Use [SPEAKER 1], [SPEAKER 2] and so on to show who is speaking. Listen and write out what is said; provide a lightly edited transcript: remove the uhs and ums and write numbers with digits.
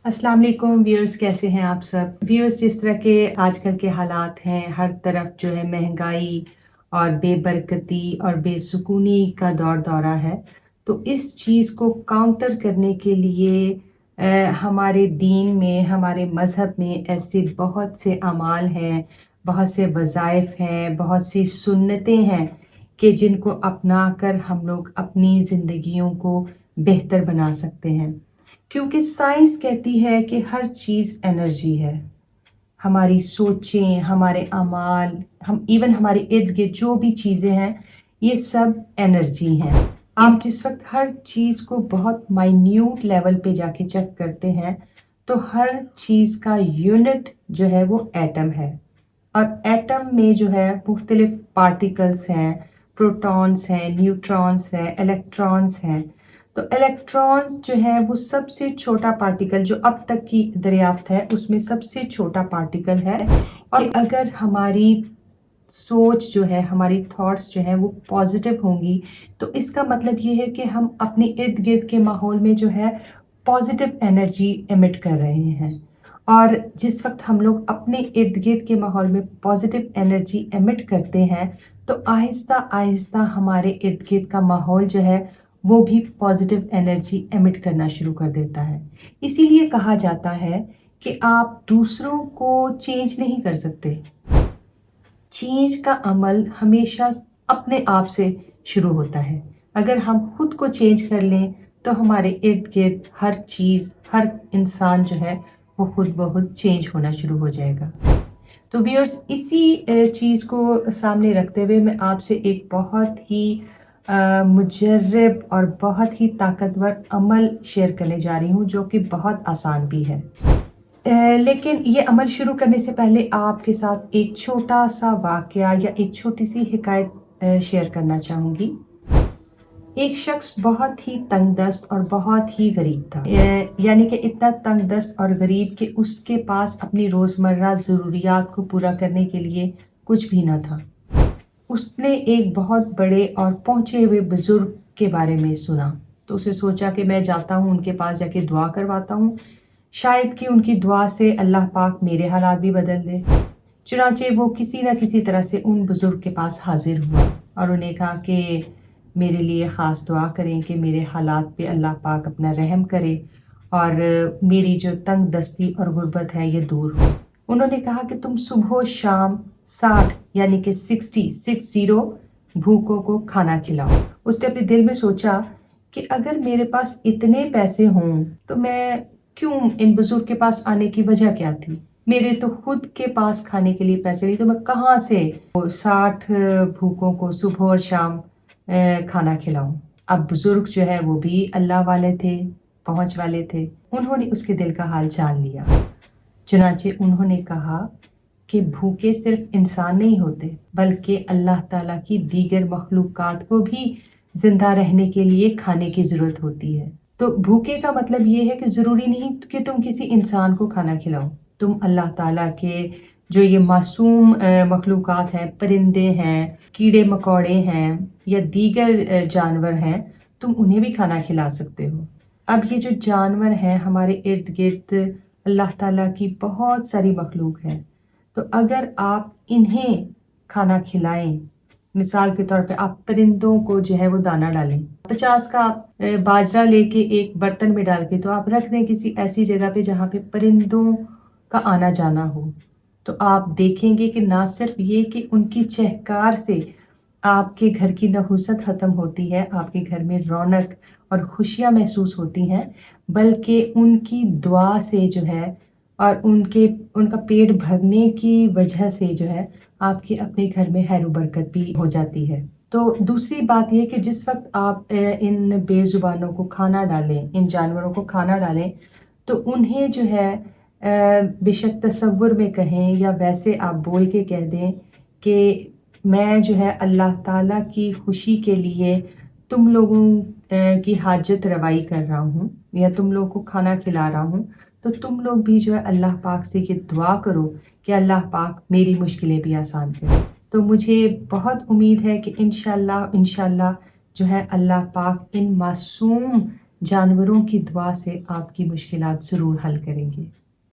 [SPEAKER 1] अस्सलाम वालेकुम व्यूअर्स, कैसे हैं आप सब व्यूअर्स। जिस तरह के आजकल के हालात हैं, हर तरफ जो है महंगाई और बेबरकती और बेसुकूनी का दौर दौरा है। तो इस चीज़ को काउंटर करने के लिए हमारे दीन में, हमारे मज़हब में ऐसे बहुत से अमाल हैं, बहुत से वज़ाइफ हैं, बहुत सी सुन्नतें हैं कि जिनको अपना कर हम लोग अपनी ज़िंदगियों को बेहतर बना सकते हैं। क्योंकि साइंस कहती है कि हर चीज़ एनर्जी है। हमारी सोचें, हमारे अमाल, हम इवन हमारे इर्द-गिर्द जो भी चीज़ें हैं, ये सब एनर्जी हैं। आप जिस वक़्त हर चीज़ को बहुत माइन्यूट लेवल पे जाके चेक करते हैं, तो हर चीज़ का यूनिट जो है वो एटम है। और एटम में जो है मुख्तलिफ पार्टिकल्स हैं, प्रोटॉन्स हैं, न्यूट्रॉन्स हैं, इलेक्ट्रॉन्स हैं। तो इलेक्ट्रॉन्स जो है वो सबसे छोटा पार्टिकल जो अब तक की दरियाफ्त है उसमें सबसे छोटा पार्टिकल है। और अगर हमारी सोच जो है, हमारी थॉट्स जो है वो पॉजिटिव होंगी, तो इसका मतलब ये है कि हम अपने इर्द गिर्द के माहौल में जो है पॉजिटिव एनर्जी एमिट कर रहे हैं। और जिस वक्त हम लोग अपने इर्द गिर्द के माहौल में पॉजिटिव एनर्जी एमिट करते हैं, तो आहिस्ता आहिस्ता हमारे इर्द गिर्द का माहौल जो है वो भी पॉजिटिव एनर्जी एमिट करना शुरू कर देता है। इसीलिए कहा जाता है कि आप दूसरों को चेंज नहीं कर सकते। चेंज का अमल हमेशा अपने आप से शुरू होता है। अगर हम खुद को चेंज कर लें, तो हमारे इर्द गिर्द हर चीज़, हर इंसान जो है वो खुद ब खुद चेंज होना शुरू हो जाएगा। तो व्यूअर्स, इसी चीज़ को सामने रखते हुए मैं आपसे एक बहुत ही मुजर्रब और बहुत ही ताकतवर अमल शेयर करने जा रही हूँ, जो कि बहुत आसान भी है। लेकिन ये अमल शुरू करने से पहले आपके साथ एक छोटा सा वाकया या एक छोटी सी हिकायत शेयर करना चाहूँगी। एक शख्स बहुत ही तंगदस्त और बहुत ही गरीब था। यानी कि इतना तंगदस्त और गरीब कि उसके पास अपनी रोज़मर्रा ज़रूरियात को पूरा करने के लिए कुछ भी ना था। उसने एक बहुत बड़े और पहुँचे हुए बुज़ुर्ग के बारे में सुना, तो उसे सोचा कि मैं जाता हूँ, उनके पास जाके दुआ करवाता हूँ, शायद कि उनकी दुआ से अल्लाह पाक मेरे हालात भी बदल दे। चुनांचे वो किसी न किसी तरह से उन बुज़ुर्ग के पास हाज़िर हुआ और उन्हें कहा कि मेरे लिए ख़ास दुआ करें कि मेरे हालात पे अल्लाह पाक अपना रहम करे और मेरी जो तंग दस्ती और गुर्बत है ये दूर हो। उन्होंने कहा कि तुम सुबह शाम 60 यानी कि 60 भूखों को खाना खिलाओ। उसने अपने दिल में सोचा कि अगर मेरे पास इतने पैसे हों, तो मैं क्यों इन बुजुर्ग के पास आने की वजह क्या थी? मेरे तो खुद के पास खाने के लिए पैसे नहीं, तो मैं कहाँ से 60 भूखों को सुबह और शाम खाना खिलाऊं। अब बुजुर्ग जो है वो भी अल्लाह वाले थे, पहुंच वाले थे। उन्होंने उसके दिल का हाल जान लिया। चुनांचे उन्होंने कहा कि भूखे सिर्फ इंसान नहीं होते, बल्कि अल्लाह ताला की दीगर मखलूकात को भी जिंदा रहने के लिए खाने की जरूरत होती है। तो भूखे का मतलब ये है कि जरूरी नहीं कि तुम किसी इंसान को खाना खिलाओ। तुम अल्लाह ताला के जो ये मासूम मखलूकात हैं, परिंदे हैं, कीड़े मकोड़े हैं या दीगर जानवर हैं, तुम उन्हें भी खाना खिला सकते हो। अब ये जो जानवर हैं हमारे इर्द गिर्द, अल्लाह ताला की बहुत सारी मखलूक है। तो अगर आप इन्हें खाना खिलाएं, मिसाल के तौर पे आप परिंदों को जो है वो दाना डालें, 50 का बाजरा लेके एक बर्तन में डाल के तो आप रख दें किसी ऐसी जगह पे जहाँ पे परिंदों का आना जाना हो, तो आप देखेंगे कि ना सिर्फ ये कि उनकी चहकार से आपके घर की नहुसत खत्म होती है, आपके घर में रौनक और खुशियाँ महसूस होती हैं, बल्कि उनकी दुआ से जो है और उनका पेट भरने की वजह से जो है आपके अपने घर में खैर बरकत भी हो जाती है। तो दूसरी बात ये कि जिस वक्त आप इन बेजुबानों को खाना डालें, इन जानवरों को खाना डालें, तो उन्हें जो है बेशक तसव्वुर में कहें या वैसे आप बोल के कह दें कि मैं जो है अल्लाह ताला की खुशी के लिए तुम लोगों की हाजत रवाई कर रहा हूँ या तुम लोगों को खाना खिला रहा हूँ, तो तुम लोग भी जो है अल्लाह पाक से ये दुआ करो कि अल्लाह पाक मेरी मुश्किलें भी आसान करे। तो मुझे बहुत उम्मीद है कि इंशाल्लाह जो है अल्लाह पाक इन मासूम جانوروں کی دعا سے آپ کی مشکلات ضرور حل کریں گے۔